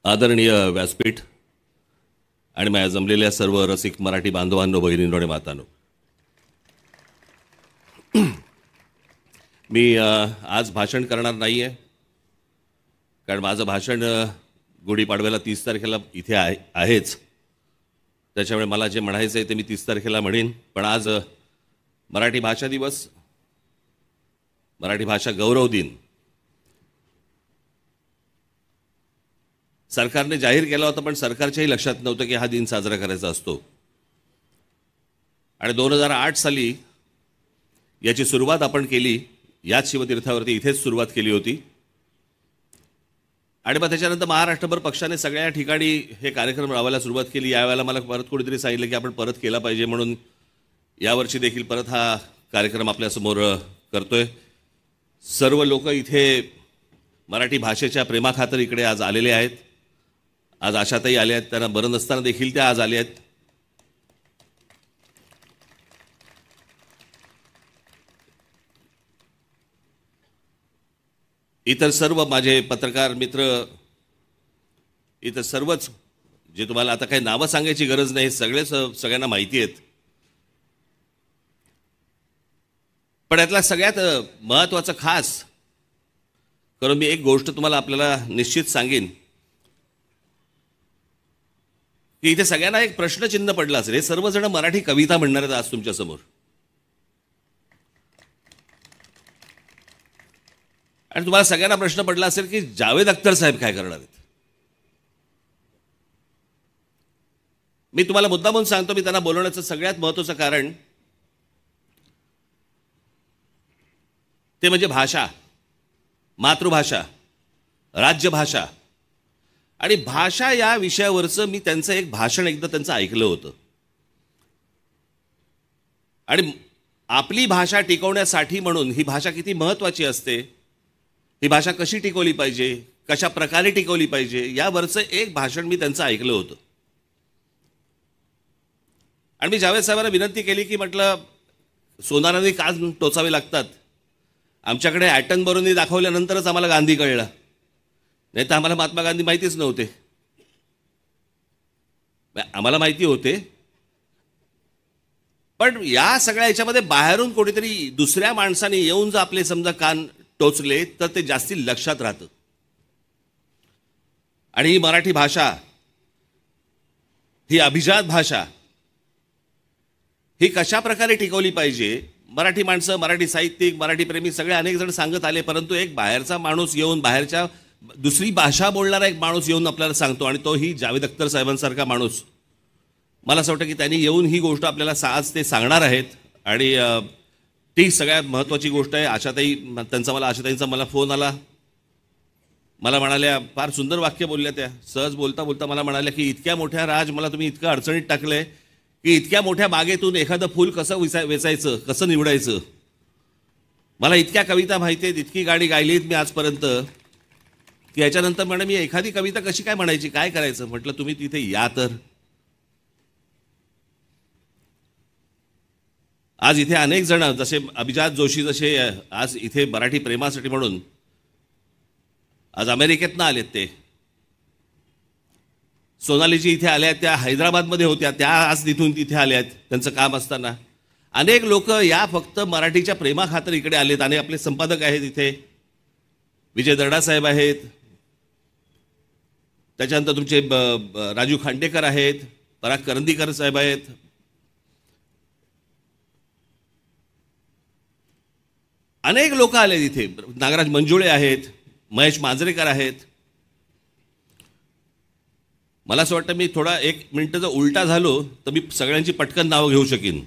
आदरणीय व्यासपीठ आणि माझ्या जमलेल्या सर्व रसिक मराठी बांधवांनो, भगिनींनो आणि मातांनो, मी आज भाषण करणार नाही आहे, कारण माझं भाषण गुढीपाडव्याला 30 तारखेला इथे आहेच. त्याच्यामुळे मला जे म्हणायचं आहे ते मी 30 तारखेला म्हणेन. पण आज मराठी भाषा दिवस, मराठी भाषा गौरव दिन सरकारने जाहीर केला होता, पण सरकारच्याही लक्षात नव्हतं की हा दिन साजरा करायचा असतो. आणि 2008 साली याची सुरुवात आपण केली, याच शिवतीर्थावरती इथेच सुरुवात केली होती. आणि मग त्याच्यानंतर महाराष्ट्रभर पक्षाने सगळ्या ठिकाणी हे कार्यक्रम राबवायला सुरुवात केली. यावेळेला मला परत कोणीतरी सांगितलं की आपण परत केला पाहिजे, म्हणून यावर्षी देखील परत हा कार्यक्रम आपल्यासमोर करतोय. सर्व लोक इथे मराठी भाषेच्या प्रेमाखातर इकडे आज आलेले आहेत. आज आशाताई आल्या आहेत, त्यांना बरं नसताना देखील त्या आज आल्या आहेत. इतर सर्व माझे पत्रकार मित्र, इतर सर्वच जे तुम्हाला आता काही नावं सांगायची गरज नाही, सगळ्यांना माहिती आहेत. पण यातला सगळ्यात महत्त्वाचं खास करून मी एक गोष्ट तुम्हाला आपल्याला निश्चित सांगेन की इथे सगळ्यांना एक प्रश्नचिन्ह पडलं असेल. हे सर्वजण मराठी कविता म्हणणार आहेत आज तुमच्यासमोर, आणि तुम्हाला सगळ्यांना प्रश्न पडला असेल की जावेद अख्तर साहेब काय करणार आहेत. मी तुम्हाला मुद्दा म्हणून सांगतो, मी त्यांना बोलवण्याचं सगळ्यात महत्त्वाचं कारण ते म्हणजे भाषा, मातृभाषा, राज्यभाषा आणि भाषा या विषयावरचं मी त्यांचं एक भाषण एकदा त्यांचं ऐकलं होतं. आणि आपली भाषा टिकवण्यासाठी म्हणून ही भाषा किती महत्त्वाची असते, ही भाषा कशी टिकवली पाहिजे, कशा प्रकारे टिकवली पाहिजे, यावरचं एक भाषण मी त्यांचं ऐकलं होतं. आणि मी जावेद साहेबांना विनंती केली की म्हटलं, सोनारांनी काच टोचावे लागतात. आमच्याकडे ॲटनबरोनी दाखवल्यानंतरच आम्हाला गांधी कळलं, नाही तर आम्हाला महात्मा गांधी माहितीच नव्हते. आम्हाला माहिती होते, पण या सगळ्या याच्यामध्ये बाहेरून कोणीतरी दुसऱ्या माणसाने येऊन जर आपले समजा कान टोचले तर ते जास्ती लक्षात राहतं. आणि ही मराठी भाषा, ही अभिजात भाषा, ही कशा प्रकारे टिकवली पाहिजे, मराठी माणसं, मराठी साहित्यिक, मराठी प्रेमी सगळे अनेक जण सांगत आले. परंतु एक बाहेरचा माणूस येऊन, बाहेरच्या दुसरी भाषा बोलणारा एक माणूस येऊन आपल्याला सांगतो, आणि तो ही जावेद अख्तर साहेबांसारखा माणूस. मला असं वाटतं की त्यांनी येऊन ही गोष्ट आपल्याला आज ते सांगणार आहेत. आणि ती सगळ्यात महत्त्वाची गोष्ट आहे. आशाताईंचा मला फोन आला. मला म्हणाल्या, फार सुंदर वाक्य बोलल्या त्या. सहज बोलता बोलता मला म्हणाल्या की इतक्या मोठ्या राज, मला तुम्ही इतकं अडचणीत टाकलंय की इतक्या मोठ्या बागेतून एखादं फूल कसं वेचायचं, कसं निवडायचं. मला इतक्या कविता माहिती आहेत, इतकी गाणी गायलीत मी आजपर्यंत, की याच्यानंतर म्हणे मी एखादी कविता कशी काय म्हणायची, काय करायचं. म्हटलं तुम्ही तिथे या तर. आज इथे अनेक जण, जसे अभिजात जोशी, जसे आज इथे मराठी प्रेमासाठी म्हणून आज अमेरिकेतनं आलेत. ते सोनालीजी इथे आल्या, त्या हैदराबादमध्ये होत्या, त्या आज तिथून तिथे आल्या आहेत त्यांचं काम असताना. अनेक लोक या फक्त मराठीच्या प्रेमाखातर इकडे आलेत. आणि आपले संपादक आहेत इथे, विजय दर्डा साहेब आहेत, त्याच्यानंतर तुमचे राजू खांडेकर आहेत, पराग करंदीकर साहेब आहेत, अनेक लोक आले इथे, नागराज मंजुळे आहेत, महेश मांजरेकर आहेत. मला असं वाटतं मी थोडा 1 मिनिट जर उलटा झालो तर मी सगळ्यांची पटकन नावं घेऊ शकीन.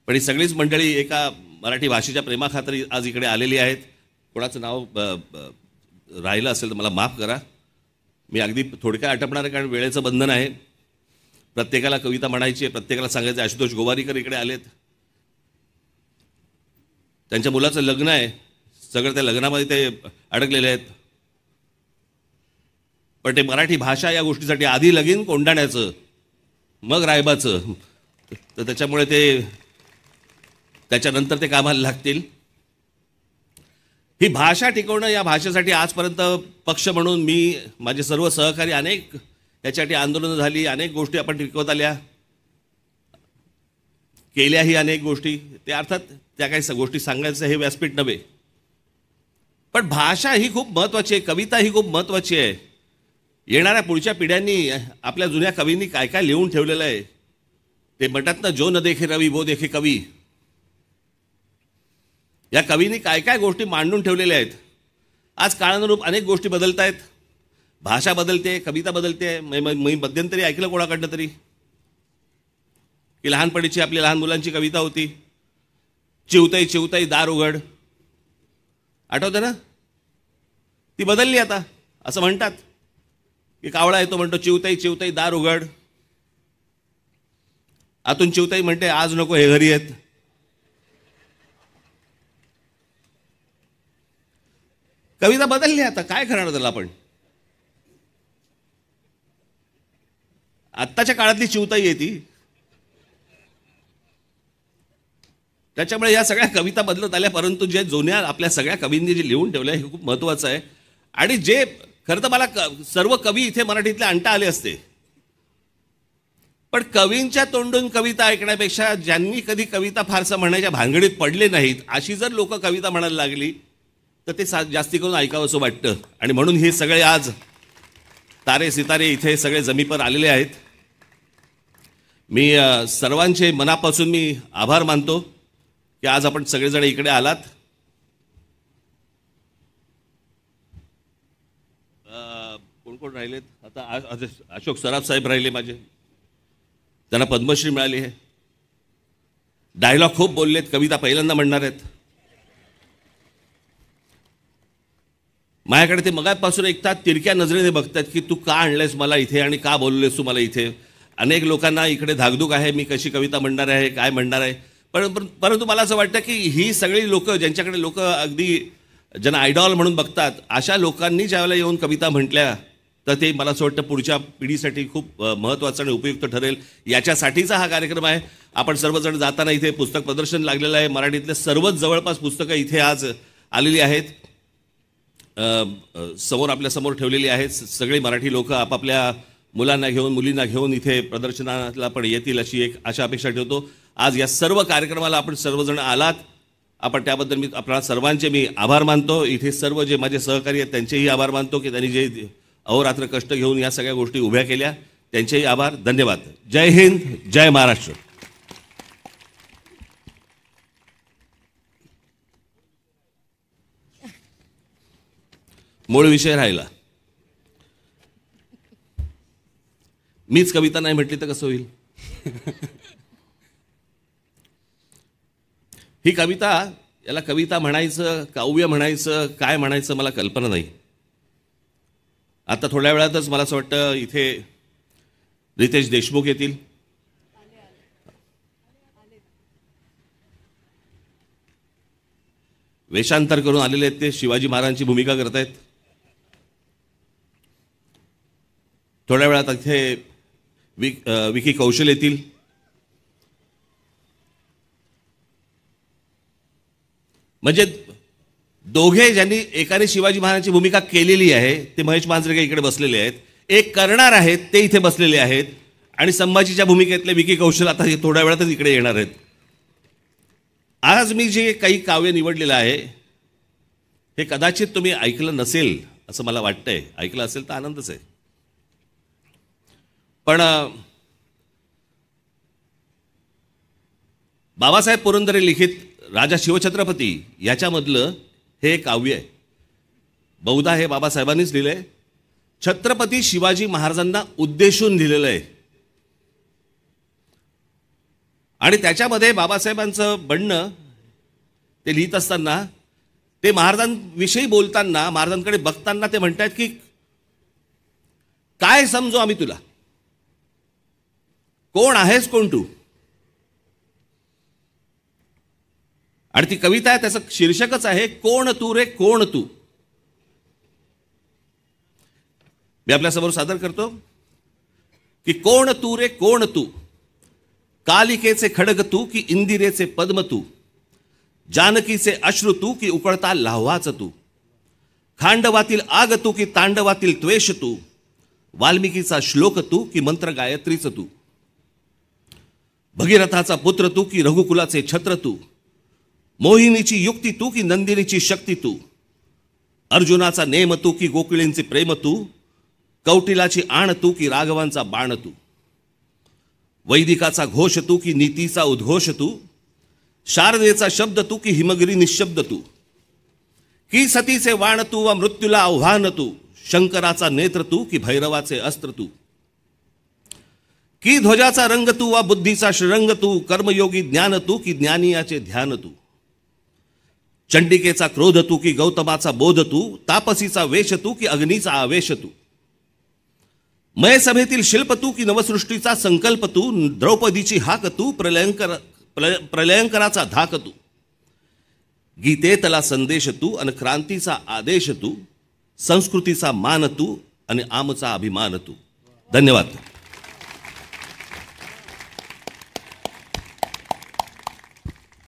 पण ही सगळीच मंडळी एका मराठी भाषेच्या प्रेमाखातर आज इकडे आलेली आहेत. कोणाचं नाव राहिलं असेल तर मला माफ करा. मी अगदी थोडक्यात आटपणार आहे, कारण वेळेचं बंधन आहे. प्रत्येकाला कविता म्हणायची आहे, प्रत्येकाला सांगायचं. आशुतोष गोवारीकर इकडे आलेत, त्यांच्या मुलाचं लग्न आहे, सगळं त्या लग्नामध्ये ते अडकलेले आहेत. पण ते मराठी भाषा या गोष्टीसाठी आधी लगीन कोंडाण्याचं, मग रायबाचं, तर त्याच्यामुळे ते त्याच्यानंतर ते कामाला लागतील. ही भाषा टिकवणं, या भाषेसाठी आजपर्यंत पक्ष म्हणून मी, माझे सर्व सहकारी अनेक याच्यासाठी आंदोलनं झाली, अनेक गोष्टी आपण टिकवत आल्या, केल्याही अनेक गोष्टी. ते अर्थात त्या काही गोष्टी सांगायचं हे व्यासपीठ नव्हे, पण भाषा ही खूप महत्त्वाची आहे, कविता ही खूप महत्त्वाची आहे. येणाऱ्या पुढच्या पिढ्यांनी आपल्या जुन्या कवींनी काय काय लिहून ठेवलेलं आहे. ते म्हणतात ना, जो न देखे रवी वो देखे कवी. या कवींनी काय काय गोष्टी मांडून ठेवलेल्या आहेत. आज काळानुरूप अनेक गोष्टी बदलत आहेत, भाषा बदलते, कविता बदलते. मी मध्यंतरी ऐकलं कोणाकडनं तरी की लहानपणीची आपली लहान मुलांची कविता होती, चिवताई चिवताई दार उघड. आठवतं ना? ती बदलली आता. असं म्हणतात की कावळा येतो, म्हणतो चिवताई चिवताई दार उघड. आतून चिवताई म्हणते आज नको हे घरी येत. कविता बदलली आता, काय करणार त्याला आपण. आत्ताच्या काळातली चिवताई येते, त्याच्यामुळे या सगळ्या कविता बदलत आल्या. परंतु जे जुन्या आपल्या सगळ्या कवींनी जे लिहून ठेवलं हे खूप महत्त्वाचं आहे. आणि जे खरं तर मला सर्व कवी इथे मराठीतले आणता आले असते, पण कवींच्या तोंडून कविता ऐकण्यापेक्षा ज्यांनी कधी कविता फारसं म्हणायच्या भानगडीत पडले नाहीत अशी जर लोक कविता म्हणायला लागली तर ते जास्ती करून ऐकावं असं वाटतं. आणि म्हणून हे सगळे आज तारे सितारे इथे सगळे जमीपर आलेले आहेत. मी सर्वांचे मनापासून मी आभार मानतो की आज आपण सगळेजण इकडे आलात. कोण कोण राहिलेत आता? अशोक सराफ साहेब राहिले माझे, त्यांना पद्मश्री मिळाली आहे. डायलॉग खूप बोललेत, कविता पहिल्यांदा म्हणणार आहेत. माझ्याकडे ते मगापासून ऐकतात, तिरक्या नजरेने बघतात की तू का आणलंयस मला इथे आणि का बोललेस तू मला इथे. अनेक लोकांना इकडे धाकधूक आहे, मी कशी कविता म्हणणार आहे, काय म्हणणार आहे. परंतु मला असं वाटतं की ही सगळी लोक, ज्यांच्याकडे लोक अगदी ज्यांना आयडॉल म्हणून बघतात, अशा लोकांनी ज्यावेळेला येऊन कविता म्हटल्या तर ते मला असं वाटतं पुढच्या पिढीसाठी खूप महत्त्वाचं आणि उपयुक्त ठरेल. याच्यासाठीचा हा कार्यक्रम आहे. आपण सर्वजण जाताना इथे पुस्तक प्रदर्शन लागलेलं आहे. मराठीतले सर्वच जवळपास पुस्तकं इथे आज आलेली आहेत, समोर आपल्यासमोर ठेवलेली आहेत. सगळे मराठी लोक आपापल्या मुलांना घेऊन मुलींना घेऊन इथे प्रदर्शनाला पण येतील अशी एक आशा अपेक्षा ठेवतो. आज या सर्व कार्यक्रमाला आपण सर्वजण आलात, आपण त्याबद्दल मी आपल्या सर्वांचे मी आभार मानतो. इथे सर्व जे माझे सहकारी आहेत त्यांचेही आभार मानतो की त्यांनी जे अहोरात्र कष्ट घेऊन या सगळ्या गोष्टी उभ्या केल्या, त्यांचेही आभार. धन्यवाद. जय हिंद, जय महाराष्ट्र. मूळ विषय राहिला. मीच कविता नाही म्हटली तर कसं होईल. ही कविता, याला कविता म्हणायचं, काव्य म्हणायचं, काय म्हणायचं मला कल्पना नाही. आता थोड्या वेळातच मला असं वाटतं इथे रितेश देशमुख येतील. वेषांतर करून आलेले आहेत, ते शिवाजी महाराजांची भूमिका करत आहेत. थोड्या वेळात इथे विकी कौशल येतील. म्हणजे दोघे ज्यांनी एकाने शिवाजी महाराजांची भूमिका केलेली आहे ते महेश मांजरेकर इकडे बसलेले आहेत, एक करणार आहेत ते इथे बसलेले आहेत, आणि संभाजीच्या भूमिकेतले विकी कौशल आता थोड्या वेळातच इकडे येणार आहेत. आज मी जे काही काव्य निवडलेलं आहे हे कदाचित तुम्ही ऐकलं नसेल असं मला वाटतंय. ऐकलं असेल तर आनंदच आहे. पण बाबासाहेब पुरंदरे लिखित राजा शिवछत्रपती याच्यामधलं हे काव्य आहे. बहुधा हे बाबासाहेबांनीच लिहिलंय. छत्रपती शिवाजी महाराजांना उद्देशून लिहिलेलं आहे. आणि त्याच्यामध्ये बाबासाहेबांचं म्हणणं ते लिहित असताना, ते महाराजांविषयी बोलताना, महाराजांकडे बघताना ते म्हणतात की काय समजू आम्ही तुला, कोण आहेस कोण तू. आणि ती कविता आहे, त्याचं शीर्षकच आहे कोण तू रे कोण तू. मी आपल्यासमोर सादर करतो की कोण तू रे कोण तू, कालिकेचे खडग तू की इंदिरेचे पद्म तू, जानकीचे अश्रू तू की उकळता लाव्हाच तू, खांडवातील आग तू की तांडवातील त्वेष तू, वाल्मिकीचा श्लोक तू की मंत्र गायत्रीच तू, भगीरथाचा पुत्र तू की रघुकुलाचे छत्र तू, मोहिनीची युक्ती तू की नंदिनीची शक्ती तू, अर्जुनाचा नेम तू की गोकुळींचे प्रेम तू, कौटिलाची आण तू की राघवांचा बाण तू, वैदिकाचा घोष तू की नीतीचा उद्घोष तू, शारदेचा शब्द तू की हिमगिरी निशब्द तू, की सतीचे वाण तू व मृत्यूला आव्हान तू, शंकराचा नेत्र तू की भैरवाचे अस्त्र तू, की ध्वजाचा रंग तू वा बुद्धीचा श्रीरंग तू, कर्मयोगी ज्ञान तू की ज्ञानियाचे ध्यान तू, चंडिकेचा क्रोध तू की गौतमाचा बोध तू, तापसीचा वेश तू की अग्नीचा आवेश तू, मय सभेतील शिल्प तू की नवसृष्टीचा संकल्प तू, द्रौपदीची हाक तू प्रलयंकराचा धाक तू, गीतेतला संदेश तू आणि क्रांतीचा आदेश तू, संस्कृतीचा मान तू आणि आमचा अभिमान तू. धन्यवाद.